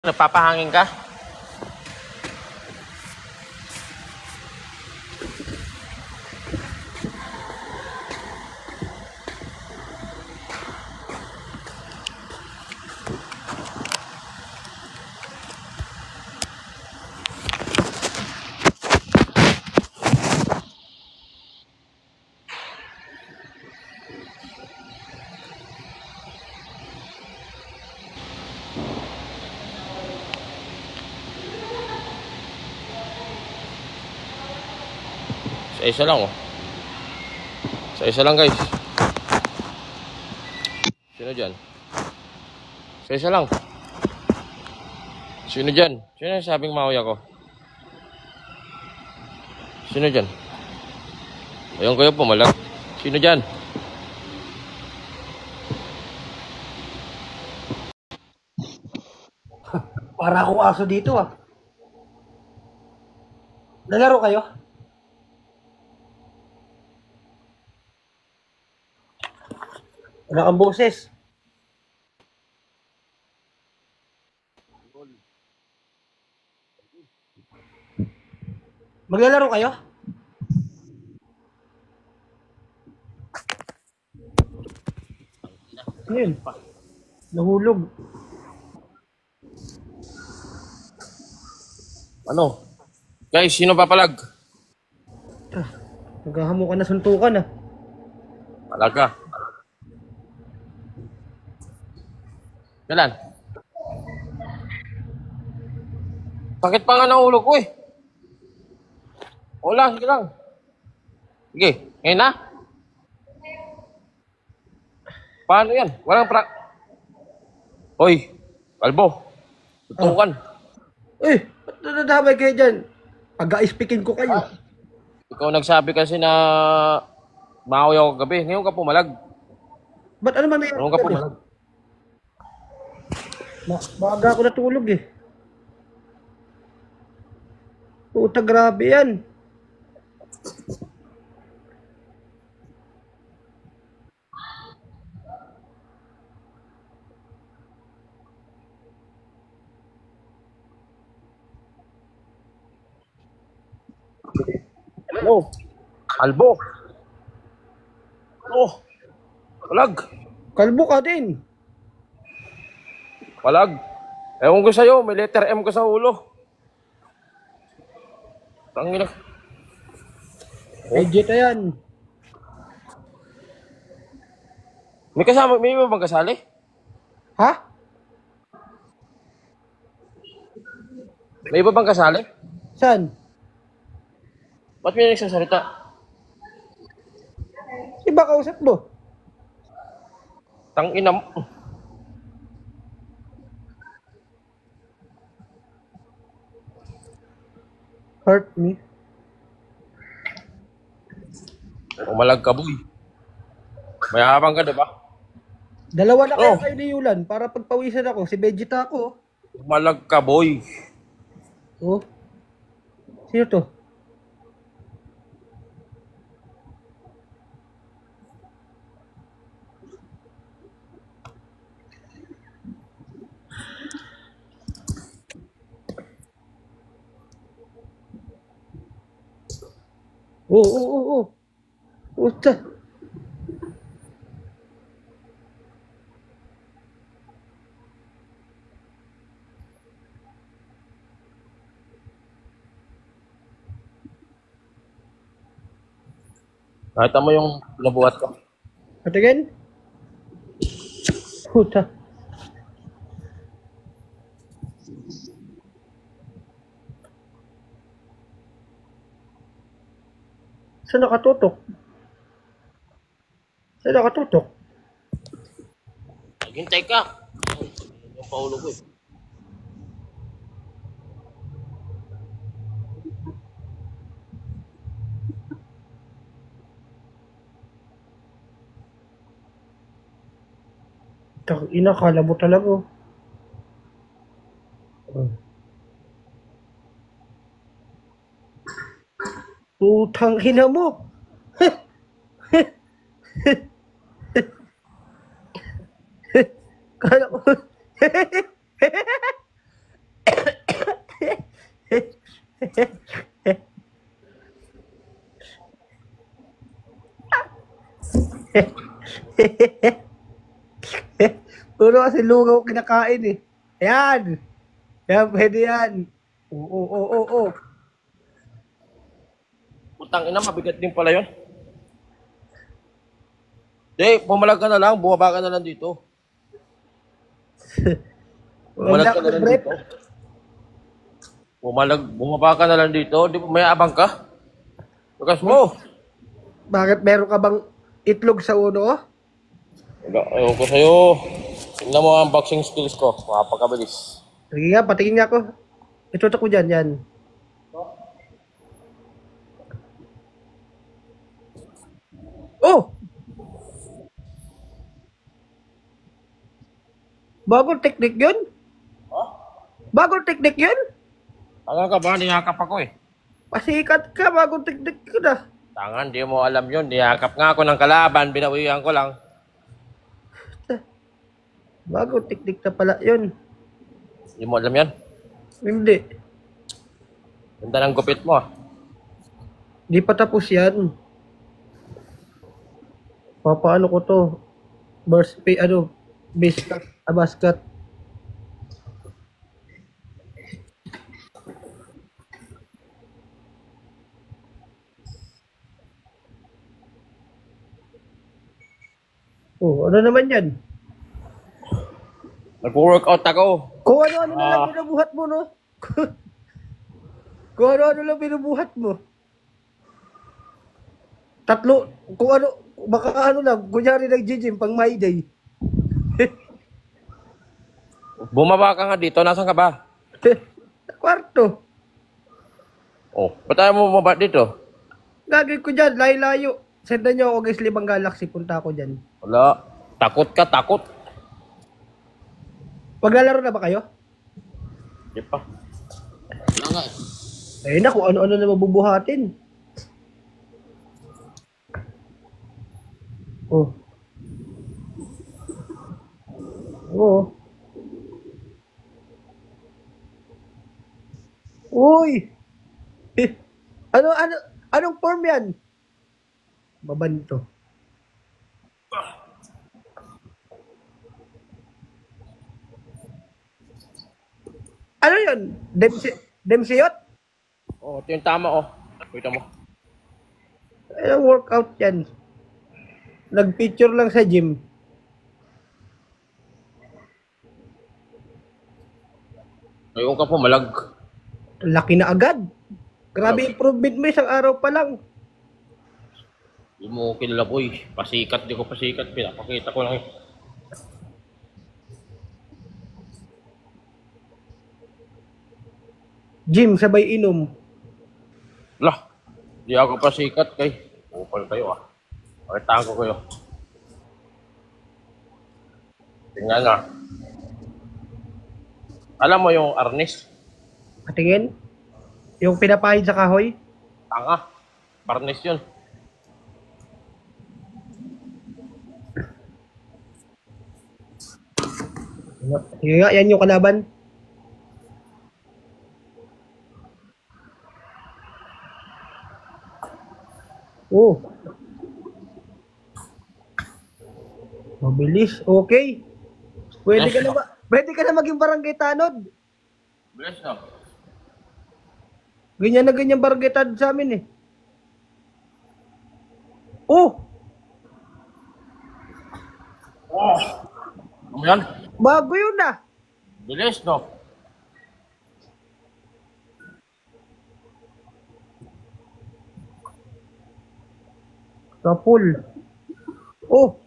Nagpapahangin ka? Sa isa lang, oh. Sa isa lang, guys. Sino dyan? Sa isa lang. Sino dyan? Sino yung sabing mahoy ako? Sino dyan? Ayun kayo, pumalag. Sino dyan? Para akong aso dito, ah. Nalaro kayo? Wala kang boses. Maglalaro kayo? Ano yun? Nahulog. Ano? Guys, sino papalag? Naghahamo ka na suntukan, ah. Talaga. Kailan? Sakit pa nga ng ulo ko, eh. Wala, sige lang. Sige, ngayon na. Paano yan? Walang Hoy, kalbo. Tutukan. Ba't nadamay kayo dyan? Pag-a-speakin ko kayo. Ikaw nagsabi kasi na mahoy ako gabi. Ngayon ka pumalag. Ba't ano man may Ngayon ka pumalag. Maaga ako natulog, eh. Puta, grabe yan. Ano? Kalbo. Oh, palag. Kalbo ka din. Palag. Ewan ko sa'yo, may letter M ka sa ulo. Tangina. Vegeta yan. May iba bang kasali? Ha? May iba bang kasali? Saan? Ba't may nagsasalita? Iba kausap mo? Tangina mo. Hurt me. Umalag ka, boy. Mayabang ka, diba? Dalawa na kayo Oh. kayo ni Yulan para pagpawisan ako. Si Vegeta ako. Umalag ka, boy. Oh. Sino to? Oo. Puta. Nakita mo yung nabuhat ko. Patingin? Puta. Saan nakatutok? Saan nakatutok? Hintay ka. Yung paulo ko, eh. Ina, kala mo talaga. Putang ina mo. Kala ko. Puro kasi lugaw kinakain eh. Ayan. Yan, pwede yan. Oo, oo, oo, oo. Putang ina, mabigat din pala yun. Di, pumalag ka na lang, bumaba ka na lang dito. Huwag Bumalag na ka ako na lang mag-rep. dito. Bumaba ka na lang dito. Di ba may abang ka? Lukas mo. Bakit meron ka bang itlog sa uno? Wala, ayaw ko sa'yo. Tingnan mo ang boxing skills ko. Makapagkabilis. Sige nga, patingin nga ako. Itutok ko dyan, yan. Oh! Bagong teknik yun? Oh? Bagong teknik yun? Tangan ka ba? Niyakap ako eh. Pasikat ka, bagong teknik ko na. Tangan, di mo alam yun. Niyakap nga ako ng kalaban. Binawian ko lang. Bagong teknik na pala yun. Di mo alam yan. Hindi. Ganda ng gupit mo ah. Di pa tapos yan. Papaano ko to? Burst pay, ano? Base cut, abas cut. Oh, ano naman yan? Nag-workout ako. Kung ano-ano na lang binubuhat mo, no? Kung ano-ano lang binubuhat mo. Tatlo, kung ano, baka ano lang, kunyari nag-gym pang my day. Bumaba ka nga dito. Nasaan ka ba? Kwarto. Oh, ba't tayo mo bumaba dito? Gagawin ko dyan, layo-layo. Senda nyo ako guys, Libang Galaxy, punta ako dyan. Wala. Takot ka, takot. Maglalaro na ba kayo? Di pa. Wala nga eh. Ayun na, kung ano-ano na mabubuhatin. Oh. Oo. Uy! Anong form yan? Babanto. Ano yun? Demsiyot? Oh, ito yung tama oh. Kita mo. Anong workout yan? Nag-picture lang sa gym. Ngayon ka pumalag. Laki na agad. Grabe improvement mo isang araw pa lang. Hindi mo kilala boy. Pasikat, di ko pasikat. Pinapakita ko lang eh. Gym, sabay inom. Lah, di ako pasikat kay. Upal kayo ah. Pakitaan ko kayo. Tingnan nga. Alam mo yung arnis? Patingin. Yung pinapahid sa kahoy. Tanga. Arnis yun. Sige nga, yan yung kalaban. Oh. Mabilis. Okay. Pwede ka na maging barangay tanod. Bless na. Ganyan na ganyan barangay tanod sa amin eh. Oh, Oh! Ano yan? bago yun ah. Bilis no? Kapul. Oh.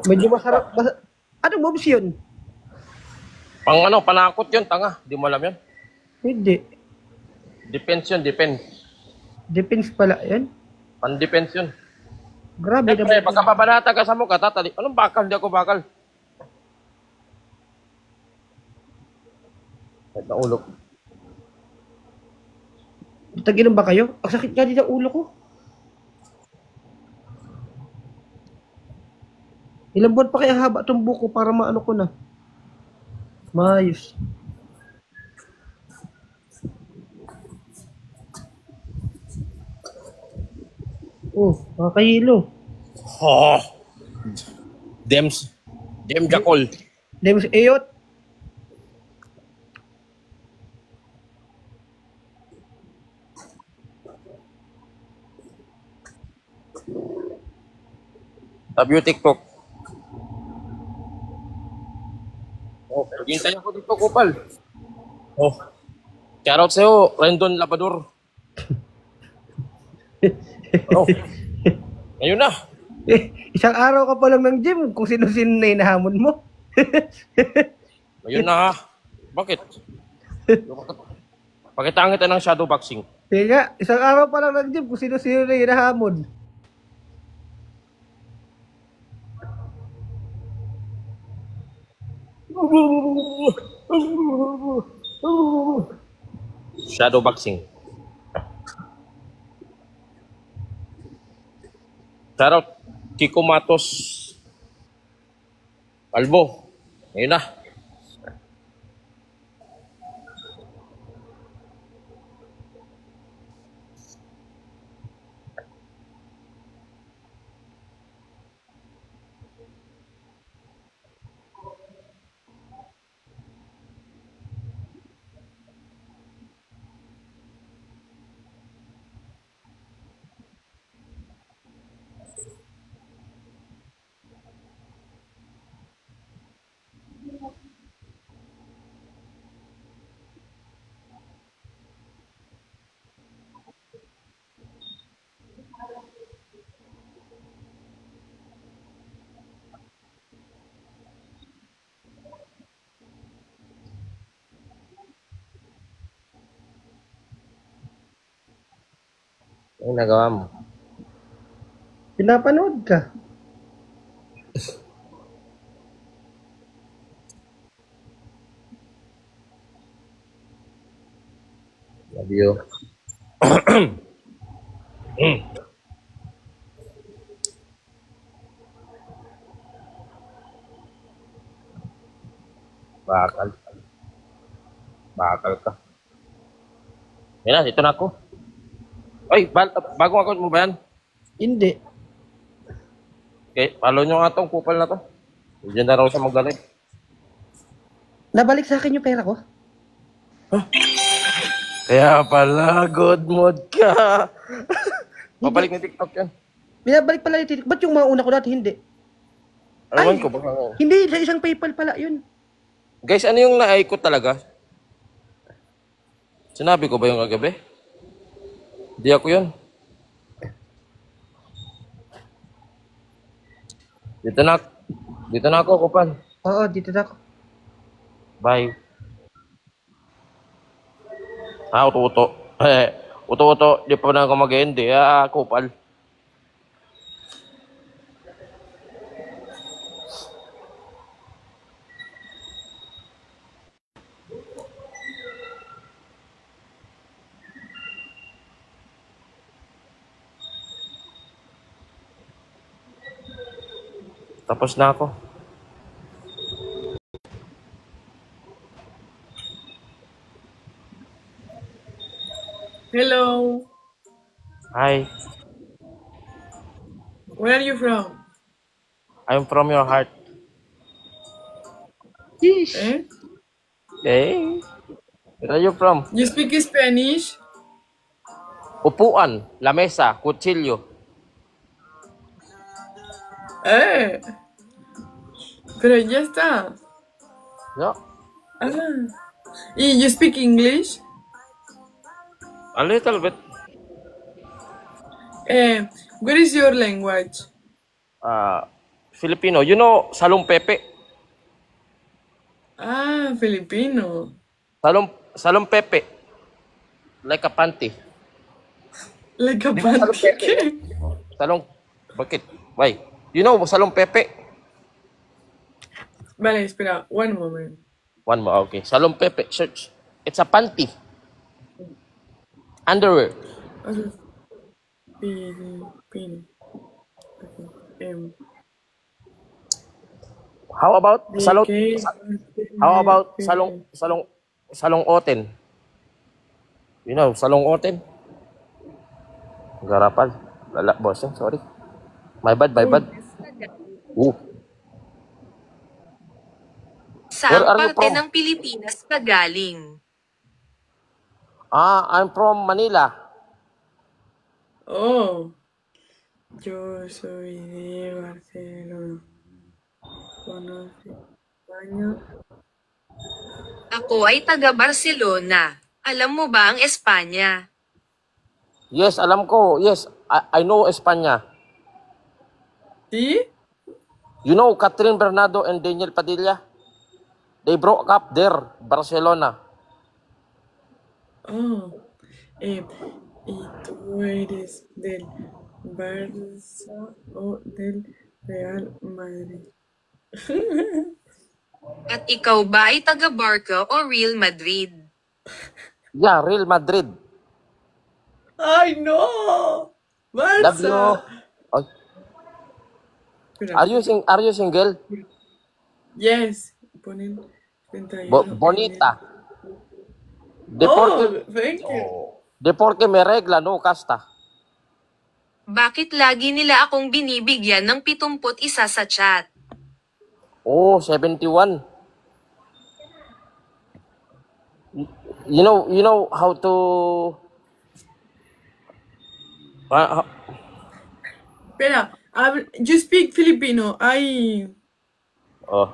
Medyo masarap. Anong moves yun? Pang ano, panakot yun, tanga. Di mo alam yun. Hindi. Defense yun, defense. Defense pala yan. Pan-defense yun. Grabe Siyempre, naman. pagka pabanata ka sa mukha, tatali. Anong bakal? Hindi ako bakal. Kahit na ulo. Taginom ba kayo? Ang sakit nga din ang ulo ko. Ilang buwan pa kaya haba itong buko para maano ko na. Maayos. Oh, makakahilo. Oh, Dems. Dem Jakol. James Ayot. Sabi yung TikTok. Oh, naghintay ako dito, Kupal. Oh, shoutout sa'yo, Rendon Labador. Oh, ngayon na. Isang araw ka pa lang ng gym kung sino-sino na hinahamon mo. Ngayon na ha. Bakit? Pakitaan kita ng shadow boxing. Kaya nga, isang araw pa lang ng gym kung sino-sino na hinahamon. Shadow boxing. Shoutout Kiko Matos Albo. Ngayon na. Ano nagawa mo? Pinapanood ka. Love you. Bakal. Bakal ka. Yan na, dito na ako. Ay, bagong account mo ba yan? Hindi. Okay, follow nyo nga tong kupal na to. Diyan na raw siya magaling. Nabalik sa akin yung pera ko. Kaya pala, good mood ka. Pabalik ni TikTok yan. Binabalik pala yung titik. Ba't yung mga una ko dati hindi? Ewan ko baka. Hindi, sa isang PayPal pala yun. Guys, ano yung na-ikot talaga? Sinabi ko ba yung kagabi? Hindi ako yun. Dito na ako, kupal. Oo, dito na ako. Bye. Uto-uto. Uto-uto, di pa na ako mag-end eh. Kupal. Tapos na ako. Hello. Hi. Where are you from? I'm from your heart. Yeesh. Eh? Hey. Where are you from? You speak Spanish? Upuan, lamesa, kutsilyo. Pero ya está. No? Ah. ¿Y you speak English? A little bit. What is your language? Filipino. You know, salong pepe? Ah, Filipino. Salong pepe. Like a panty. Like a Di ba salong pepe? pancake. Salong, bakit? Why? You know, salong pepe? Vale, espera, one moment. One more, okay. Salong pepe, search. It's a panty. Underwear. Okay. Filipino. Okay. How about salong, Okay. how about salong oten? You know, salong oten? Garapan. Lala, bossing. Sorry. My bad, my bad. Ooh. Where Saang are you parte from? ng Pilipinas ka galing? I'm from Manila. Oh, yo soy de Barcelona. ¿Conoce España? Ako ay taga Barcelona. Alam mo ba ang Espanya? Yes, alam ko. Yes, I know Espanya. ¿Sí? You know Catherine Bernardo and Daniel Padilla? They broke up there, Barcelona. Oh, y tú eres del Barça o del Real Madrid? At ikaw ba ay taga Barca o Real Madrid? Yeah, Real Madrid. ¡Ay, no! Love you. ¡Barça! Ay, Espera, are you single? yes, ponen 31 Bonita. De porque, Oh, thank you. de porque me regla, no casta. Bakit lagi nila akong binibigyan ng 71 sa chat? Oh, 71. You know how to... Uh, Espera, you speak Filipino. Ay, oh.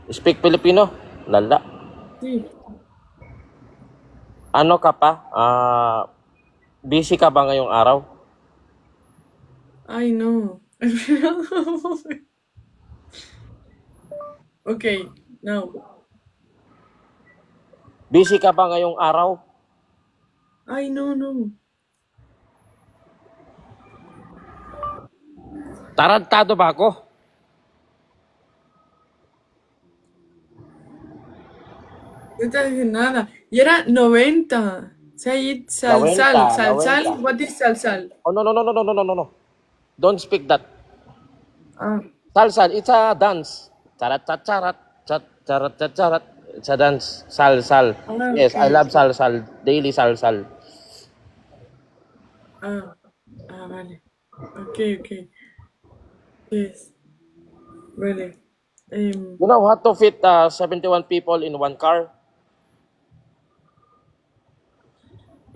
Speak Filipino? Lala. sí. Ano ka pa? Busy ka ba ngayong araw? Ay, no. Okay, now. Busy ka ba ngayong araw? Ay, no, no. Tarantado ba ako? No estás diciendo nada. Y era 90. Say it, salsal. 90, Salsal, 90. what is salsal? Oh, no. Don't speak that. Ah, Salsal, it's a dance. Charat, charat, charat, charat. It's a dance. Salsal. Yes, I okay. love salsal. Daily salsal. Vale. Okay. Yes. Vale. You know how to fit 71 people in one car?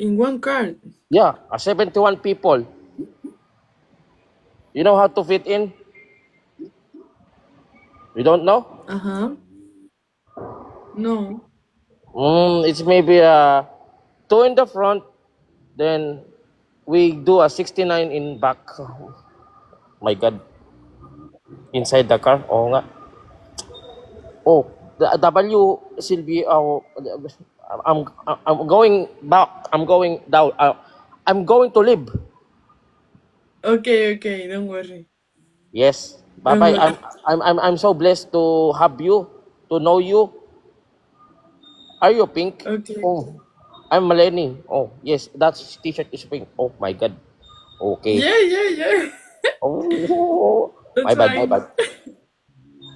In one card. Yeah, 71 people. You know how to fit in? You don't know? Uh-huh. No. It's maybe 2 in the front, then we do a 69 in back. My God. Inside the car? Oo nga. Oh, the W, Sylvie, I'm going back. I'm going down. I'm going to live. Okay, don't worry. Yes. Don't Bye-bye. worry. I'm so blessed to have you, to know you. Are you pink? Okay. Oh, I'm Maleni. Oh, yes, that t-shirt is pink. Oh my God. Okay. Yeah. Oh. That's Bye. fine.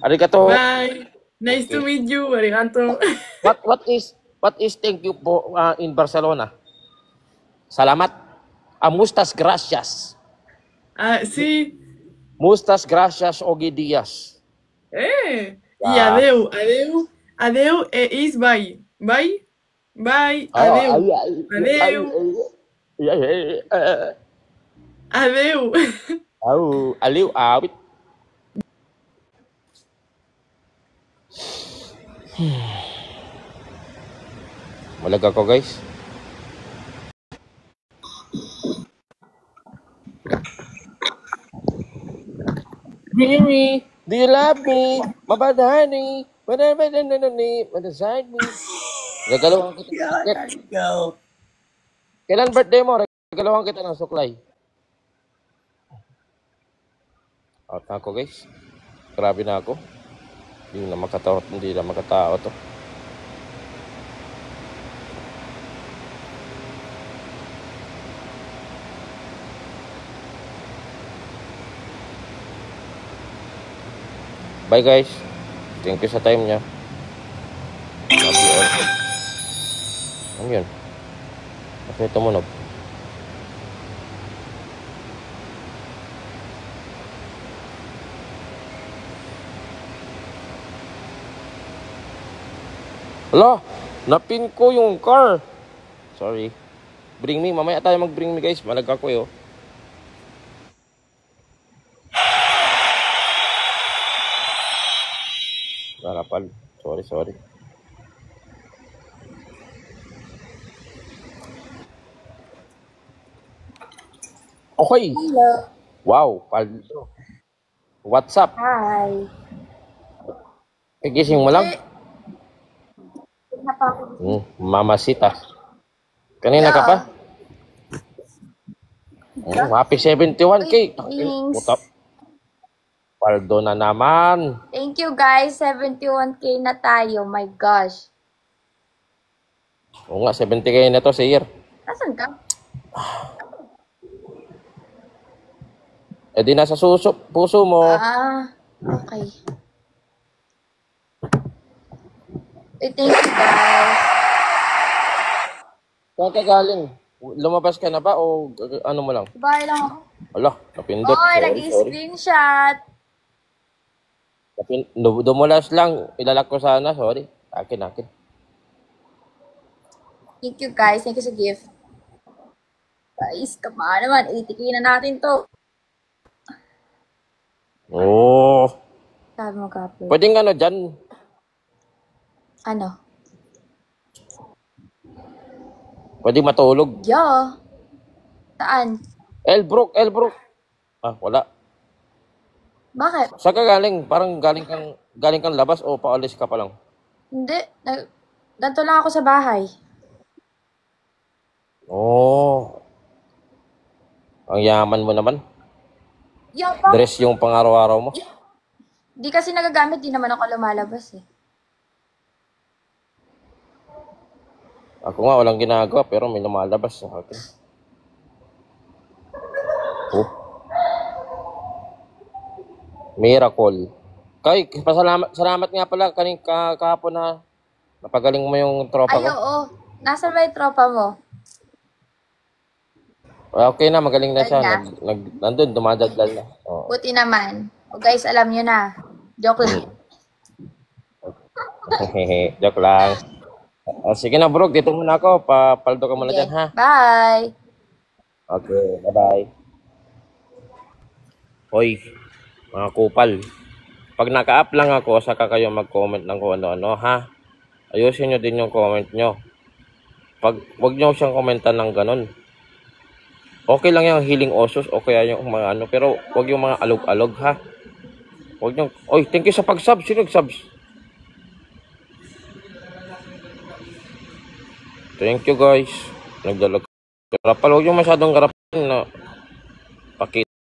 Arigato. Bye. Nice to Okay. meet you. Arigato. What is thank you po in Barcelona? Salamat. Mustas gracias. Sí. Mustas gracias Ogi Diaz. Y Yeah. adeu is bye. Bye. Adeu. Adeu. Aliw awit. Malag ako, guys. Mimi, do you love me? Mabadhani. Madaside me. Regalawan kita ng ticket. Go. Kailan birthday mo? Regalawan kita ng suklay. Out na ako, guys. Grabe na ako. Hindi na makatao to. Bye, guys. Thank you sa time niya. Love you all. Ano yun? Bakit tumunog? Hala, napin ko yung car. Sorry. Bring me. Mamaya tayo mag-bring me, guys. Malag ako eh, oh. Narapal. Sorry. Okay. Hello. Wow, Paldo. What's up? Hi. Kagising mo lang? Napako. Mamasita. Kanina ka pa? Happy 71K. Thanks. Puta. Paldo na naman. Thank you guys. 71K na tayo. My gosh. Oo nga, 70K na to sa year. Nasaan ka? Eh di nasa puso mo. Okay. Thank you guys. Saan ka galing? Lumabas ka na ba o ano mo lang? Bye lang ako. Ala, napindot. Oy, Sorry. nag-screenshot. Dumulas lang. Ilalak ko sana. Sorry. Akin. Thank you guys. Thank you sa gift. Guys, kama naman. Itikin na natin to. Oo. Sabi mo, Kapo. Pwedeng ano dyan. Ano? Pwedeng matulog. Yo. Saan? Elbrook. Ah, wala. Bakit? Saan ka galing? Parang galing kang labas o paalis ka pa lang? Hindi. Ganito lang ako sa bahay. Oo. Ang yaman mo naman. Yo, pa. Dress yung pang-araw-araw mo. Di kasi nagagamit. Di naman ako lumalabas eh. Ako nga walang ginagawa pero may lumalabas sa akin. Oh. Miracle. Kay, salamat nga pala kahapon na napagaling mo yung tropa Ay, ko. oo. Nasaan ba yung tropa mo? Okay na, magaling na siya. Ganda. Nandun, dumadadlal na. Oh. Buti naman. O guys, alam nyo na. Joke lang. Joke lang. Sige na bro, dito muna ako. Paldo ka muna Okay. dyan ha. Bye! Okay, bye-bye. Hoy, mga kupal. Pag naka-up lang ako, saka kayo mag-comment ng kung ano-ano ha. Ayusin nyo din yung comment nyo. Wag nyo siyang komentan ng ganun. Okay lang yung healing osos o kaya yung mga ano, pero wag yung mga alog-alog ha. Wag nyo. Oy, thank you sa pag-sub. Sino nag-subs? Thank you guys. Nagdalag. Garapal, huwag yung masyadong garapal na pakita.